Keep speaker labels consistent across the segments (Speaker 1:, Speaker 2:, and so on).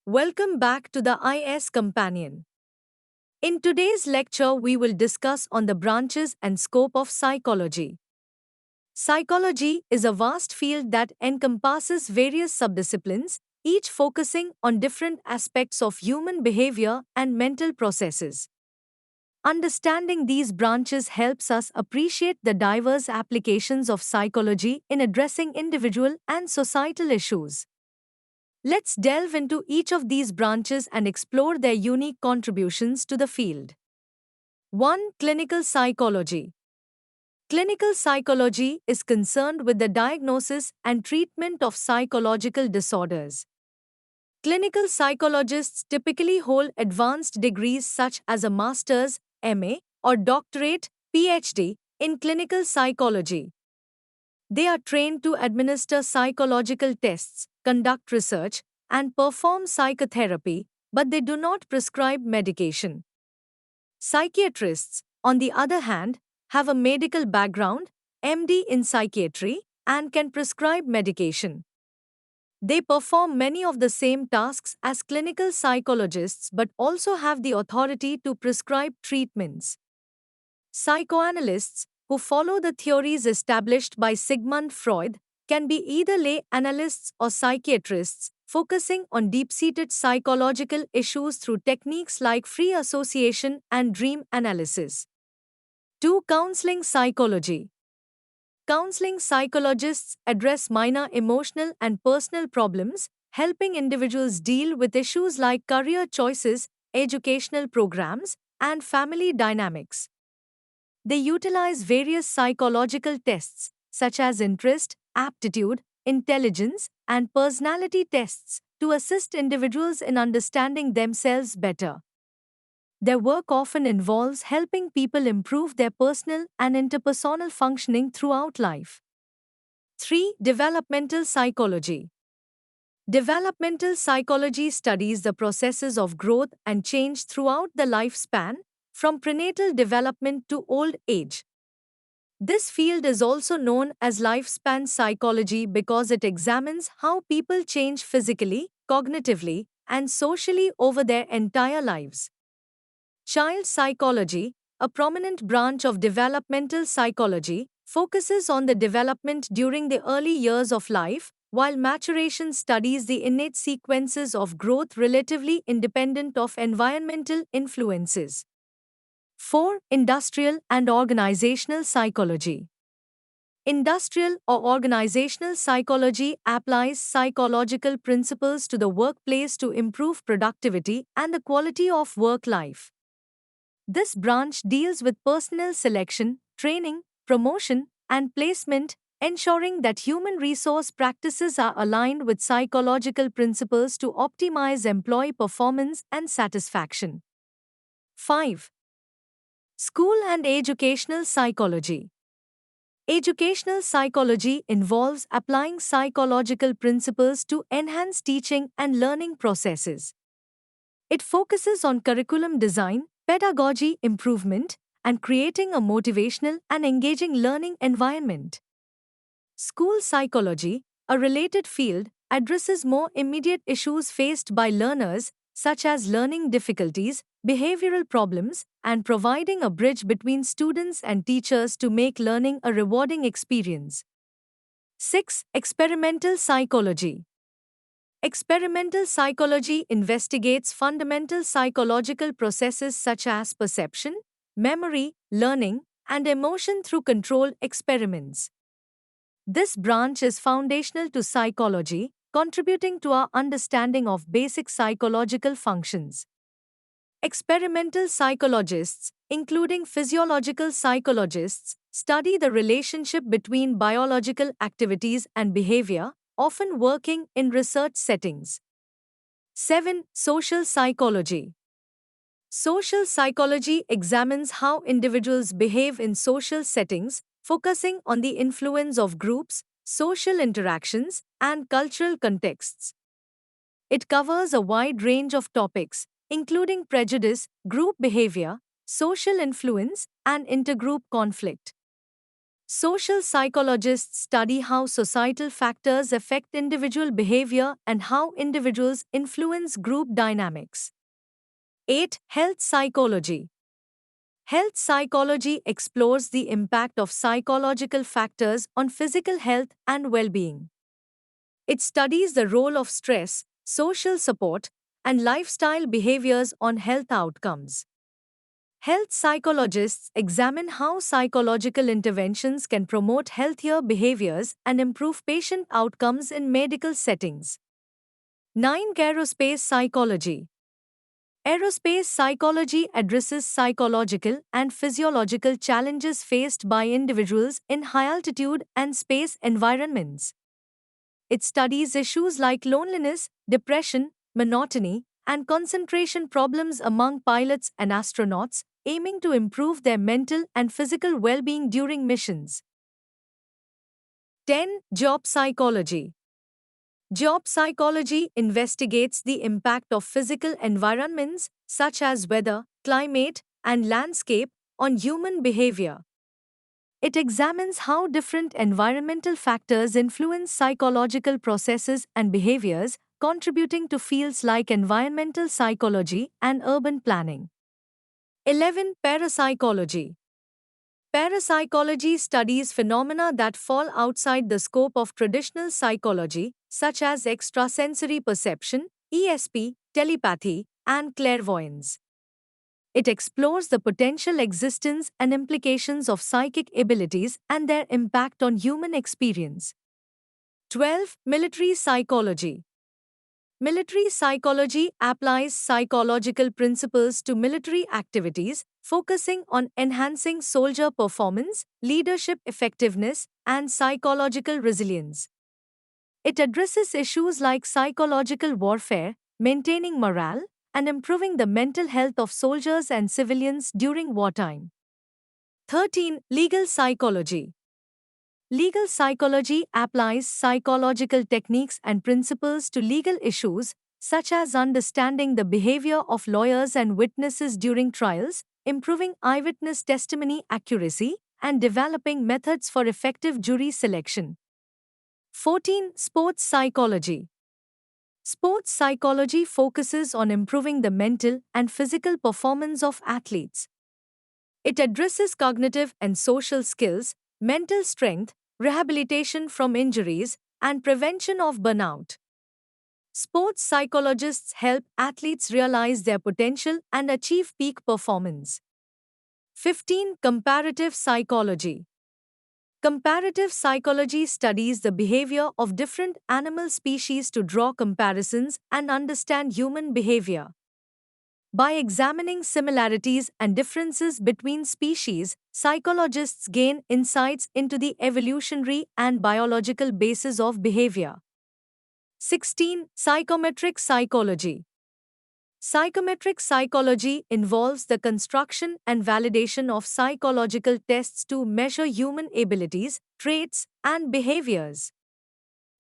Speaker 1: Welcome back to the IS Companion. In today's lecture, we will discuss on the branches and scope of psychology. Psychology is a vast field that encompasses various subdisciplines, each focusing on different aspects of human behavior and mental processes. Understanding these branches helps us appreciate the diverse applications of psychology in addressing individual and societal issues. Let's delve into each of these branches and explore their unique contributions to the field. 1. Clinical psychology. Clinical psychology is concerned with the diagnosis and treatment of psychological disorders. Clinical psychologists typically hold advanced degrees such as a master's, MA, or doctorate, PhD, in clinical psychology. They are trained to administer psychological tests, conduct research, and perform psychotherapy, but they do not prescribe medication. Psychiatrists, on the other hand, have a medical background, MD in psychiatry, and can prescribe medication. They perform many of the same tasks as clinical psychologists but also have the authority to prescribe treatments. Psychoanalysts, who follow the theories established by Sigmund Freud, can be either lay analysts or psychiatrists, focusing on deep-seated psychological issues through techniques like free association and dream analysis. 2. Counseling psychology. Counseling psychologists address minor emotional and personal problems, helping individuals deal with issues like career choices, educational programs, and family dynamics. They utilize various psychological tests, such as interest, aptitude, intelligence, and personality tests, to assist individuals in understanding themselves better. Their work often involves helping people improve their personal and interpersonal functioning throughout life. 3. Developmental psychology. Developmental psychology studies the processes of growth and change throughout the lifespan, from prenatal development to old age. This field is also known as lifespan psychology because it examines how people change physically, cognitively, and socially over their entire lives. Child psychology, a prominent branch of developmental psychology, focuses on the development during the early years of life, while maturation studies the innate sequences of growth relatively independent of environmental influences. 4. Industrial and organizational psychology. Industrial or organizational psychology applies psychological principles to the workplace to improve productivity and the quality of work life. This branch deals with personnel selection, training, promotion, and placement, ensuring that human resource practices are aligned with psychological principles to optimize employee performance and satisfaction. 5. School and educational psychology. Educational psychology involves applying psychological principles to enhance teaching and learning processes. It focuses on curriculum design, pedagogy improvement, and creating a motivational and engaging learning environment. School psychology, a related field, addresses more immediate issues faced by learners, such as learning difficulties, behavioral problems, and providing a bridge between students and teachers to make learning a rewarding experience. 6. Experimental psychology. Experimental psychology investigates fundamental psychological processes such as perception, memory, learning, and emotion through controlled experiments. This branch is foundational to psychology, contributing to our understanding of basic psychological functions. Experimental psychologists, including physiological psychologists, study the relationship between biological activities and behavior, often working in research settings. 7. Social psychology. Social psychology examines how individuals behave in social settings, focusing on the influence of groups, social interactions, and cultural contexts. It covers a wide range of topics, including prejudice, group behavior, social influence, and intergroup conflict. Social psychologists study how societal factors affect individual behavior and how individuals influence group dynamics. 8. Health psychology. Health psychology explores the impact of psychological factors on physical health and well being. It studies the role of stress, social support, and lifestyle behaviors on health outcomes. Health psychologists examine how psychological interventions can promote healthier behaviors and improve patient outcomes in medical settings. 9. Aerospace psychology. Aerospace psychology addresses psychological and physiological challenges faced by individuals in high altitude and space environments. It studies issues like loneliness, depression, monotony, and concentration problems among pilots and astronauts, aiming to improve their mental and physical well being during missions. 10. Job psychology. Job psychology investigates the impact of physical environments, such as weather, climate, and landscape, on human behavior. It examines how different environmental factors influence psychological processes and behaviors, contributing to fields like environmental psychology and urban planning. 11. Parapsychology. Parapsychology studies phenomena that fall outside the scope of traditional psychology, such as extrasensory perception, ESP, telepathy, and clairvoyance. It explores the potential existence and implications of psychic abilities and their impact on human experience. 12. Military psychology. Military psychology applies psychological principles to military activities, focusing on enhancing soldier performance, leadership effectiveness, and psychological resilience. It addresses issues like psychological warfare, maintaining morale, and improving the mental health of soldiers and civilians during wartime. 13. Legal psychology. Legal psychology applies psychological techniques and principles to legal issues, such as understanding the behavior of lawyers and witnesses during trials, improving eyewitness testimony accuracy, and developing methods for effective jury selection. 14. Sports psychology. Sports psychology focuses on improving the mental and physical performance of athletes. It addresses cognitive and social skills, mental strength, rehabilitation from injuries, and prevention of burnout. Sports psychologists help athletes realize their potential and achieve peak performance. 15. Comparative psychology. Comparative psychology studies the behavior of different animal species to draw comparisons and understand human behavior. By examining similarities and differences between species, psychologists gain insights into the evolutionary and biological basis of behavior. 16. Psychometric psychology. Psychometric psychology involves the construction and validation of psychological tests to measure human abilities, traits, and behaviors.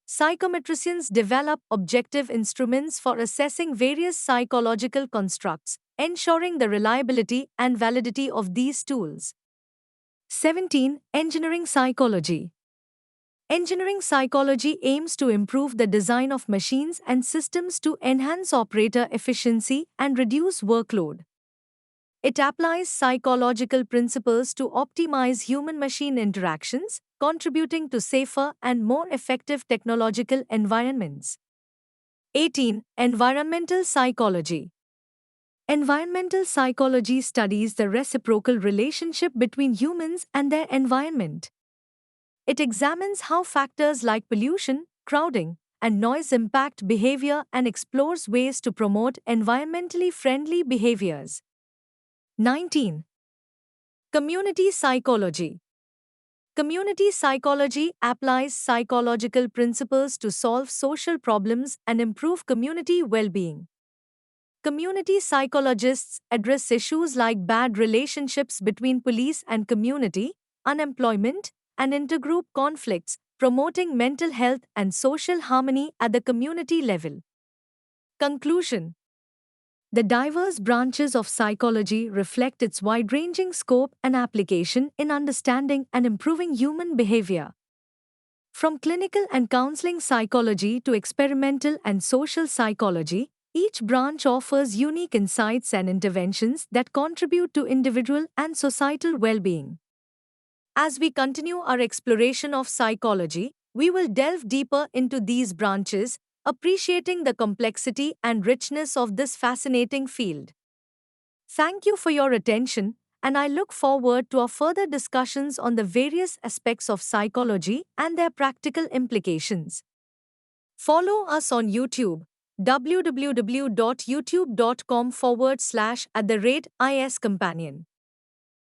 Speaker 1: Psychometricians develop objective instruments for assessing various psychological constructs, ensuring the reliability and validity of these tools. 17. Engineering psychology. Engineering psychology aims to improve the design of machines and systems to enhance operator efficiency and reduce workload. It applies psychological principles to optimize human-machine interactions, contributing to safer and more effective technological environments. 18. Environmental psychology. Environmental psychology studies the reciprocal relationship between humans and their environment. It examines how factors like pollution, crowding, and noise impact behavior and explores ways to promote environmentally friendly behaviors. 19. Community psychology. Community psychology applies psychological principles to solve social problems and improve community well-being. Community psychologists address issues like bad relationships between police and community, unemployment, and intergroup conflicts, promoting mental health and social harmony at the community level. Conclusion. The diverse branches of psychology reflect its wide ranging scope and application in understanding and improving human behavior. From clinical and counseling psychology to experimental and social psychology, each branch offers unique insights and interventions that contribute to individual and societal well being. As we continue our exploration of psychology, we will delve deeper into these branches, appreciating the complexity and richness of this fascinating field. Thank you for your attention, and I look forward to our further discussions on the various aspects of psychology and their practical implications. Follow us on YouTube www.youtube.com/@iscompanion